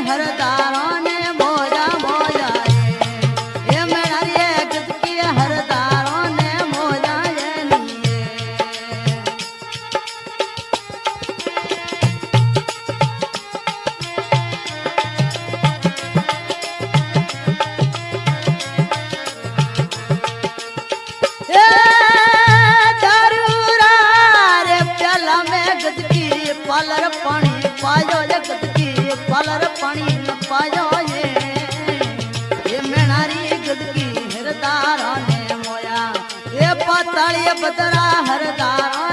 हरदारों ने मोजा मोजा ये मेरा ये गद की हरदारों ने मोजा ये लिए दारूरा रे प्याला में गद की पालर पानी पायो जगत की पालर पानी न पायो ये मेनारी गद की हरदारा ने मोया ये पाताली बदरा हरदारा